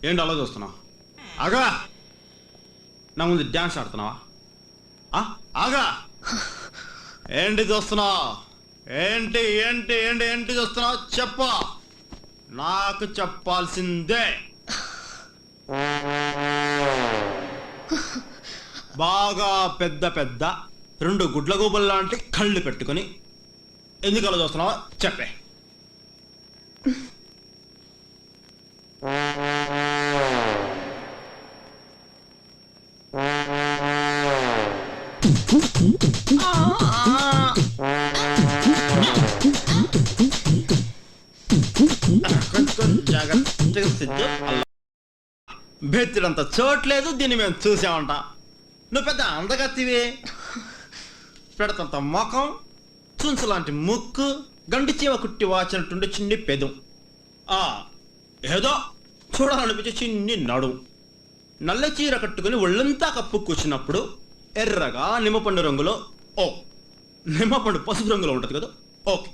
ఏంటి అలా చూస్తున్నావు? ఆగా, నా ముందు డ్యాన్స్ ఆడుతున్నావా? ఆగా, ఏంటి చూస్తున్నావు? ఏంటి ఏంటి ఏంటి ఏంటి చూస్తున్నావు? చెప్ప, నాకు చెప్పాల్సిందే. బాగా పెద్ద పెద్ద 2 గుడ్ల గూబల్ లాంటి కళ్ళు పెట్టుకుని ఎందుకు అలా చూస్తున్నావా? చెప్పే. బెత్తిడంత చోట్లేదు, దీన్ని మేము చూసామంట. నువ్వు పెద్ద అందగత్తివి, పెడతంత ముఖం, చుంచు లాంటి ముక్కు, గండి చీమ కుట్టి వాచినట్టుండే చిన్ని పెదం, ఏదో చూడాలనిపించే చిన్ని నడుం, నల్ల చీర కట్టుకుని ఒళ్ళంతా కప్పు కూర్చున్నప్పుడు ఎర్రగా నిమ్మపండు రంగులో, నిమ్మపండు పసుపు రంగులో ఉంటుంది కదా, ఓకే,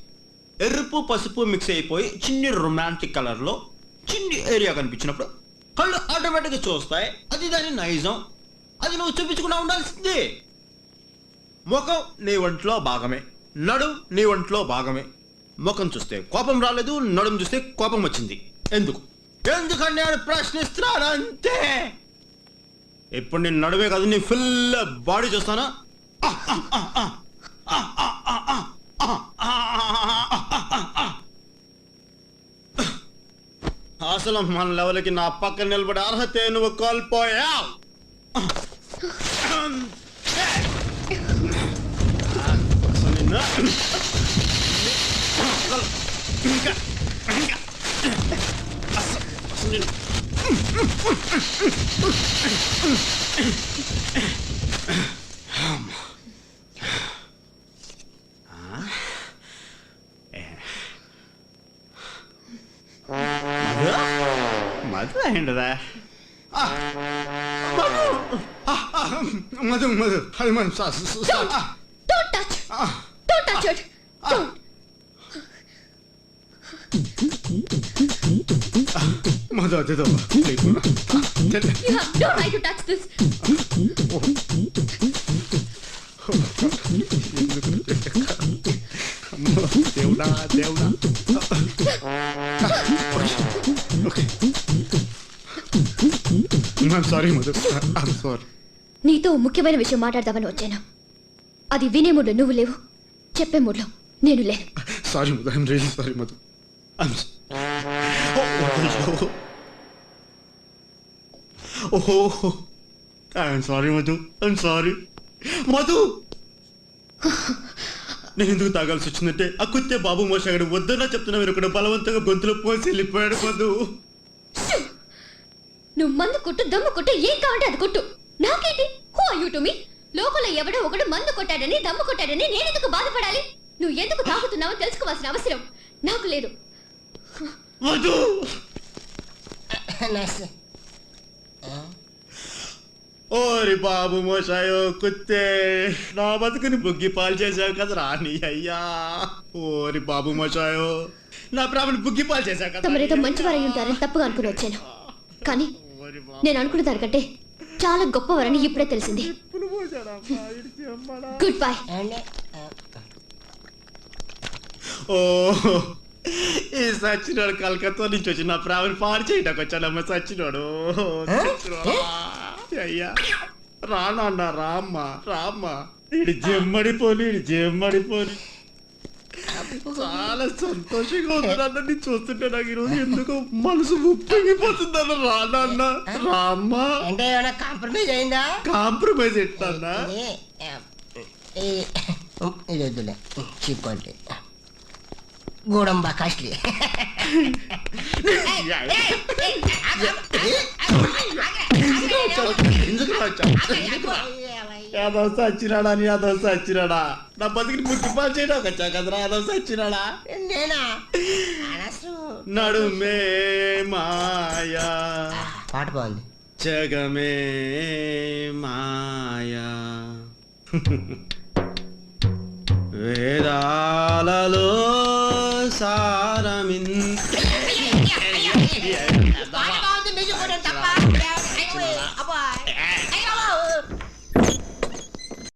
ఎరుపు పసుపు మిక్స్ అయిపోయి చిన్ని రొమాంటిక్ కలర్లో చిన్ని ఏరియా కనిపించినప్పుడు కళ్ళు ఆటోమేటిక్గా చూస్తాయి. అది దాని నైజం, అది నువ్వు చూపించకుండా ఉండాల్సిందే. ముఖం నీ ఒంట్లో భాగమే, నడుం నీ ఒంట్లో భాగమే. ముఖం చూస్తే కోపం రాలేదు, నడుం చూస్తే కోపం వచ్చింది. ఎందుకని నేను ప్రశ్నిస్తున్నాను అంతే. ఇప్పుడు నేను నడుమే కాదు, నీ ఫుల్ బాడీ చూస్తానా? అసలు మన లెవెల్కి నా పక్కన నిలబడే అర్హతే నువ్వు కోల్పోయావు. మధు అయిండదా? మధు మధు అది మనం మధు అదేదో దేవుడా దేవుడా. Sorry Madhu, sorry. నీతో ముఖ్యమైన విషయం మాట్లాడదామని వచ్చాను. అది వినే మూడ్లో నువ్వు లేవు, చెప్పే మూడ్లో నేను లేను. Sorry Madhu, I'm really sorry Madhu. I'm sorry Madhu, I'm sorry Madhu. నేను ఎందుకు తాగాల్సి వచ్చిందంటే ఆ కుత్తే బాబు మోసగాడు వద్దన్నా చెప్తున్నా మీరు కూడా బలవంతంగా గొంతులో పోసి వెళ్ళిపోయాడు మధు. నువ్వు మందు కొట్టు, దమ్ము కొట్టు, ఏం కావాలంటే అది కొట్టు, నాకేంటి? Who are you to me? లోపల ఎవడో ఒకడు మందు కొట్టాడని దమ్ము కొట్టాడని నేనెందుకు బాధపడాలి? నువ్వు ఎందుకు తాగుతున్నావో తెలుసుకోవాల్సిన అవసరం నాకు లేదు. ఓరి బాబు మోసాయో కుత్తే, నా బతుకుని బుగ్గి పాలు చేసావు కదరా నీ అయ్యా. ఓరి బాబు మోసాయో, నా ప్రాణాన్ని బుగ్గి పాలు చేసావు కదా. తమరేదో మంచివారై ఉంటారని తప్పుగా అనుకుని వచ్చాను, కానీ నేను అనుకున్న దానికంటే చాలా గొప్పవారని ఇప్పుడే తెలిసింది. Good bye. ఓ, ఈ సచ్చినోడు కలకత్తా నుంచి వచ్చి నా ప్రాణాన్ని పాడు చేయడానికి వచ్చాడమ్మ. సచ్చినోడు అయ్యా, రానన్న రామ్మ రామ్మ, ఇడి జమ్మడిపోని ఇడి జమ్మడిపోని. చాలా సంతోషంగా ఉందన్న నీ చూస్తుంటే. నాకు ఈరోజు ఎందుకు మనసు ఉప్పొంగిపోతుందన్న. రానన్న రామ్మ. అంటే ఏమైనా కాంప్రమైజ్ అయిందా? కాంప్రమైజ్ ఎట్టన్నా? ఇది వద్దులే, చీప్ అంటే గోడంబా కాస్ట్లీ. యాదవ సచ్చినాడా అని, యాదవ సచ్చినాడా, నా బతికి ముట్టిపాలు చేయడం వచ్చా కదరా యాదవ సచ్చినాడా. నేనా? నడుమే మాయా, పాట బాగుంది. జగమే మాయా, వేదాలలో సారమింత ఏ,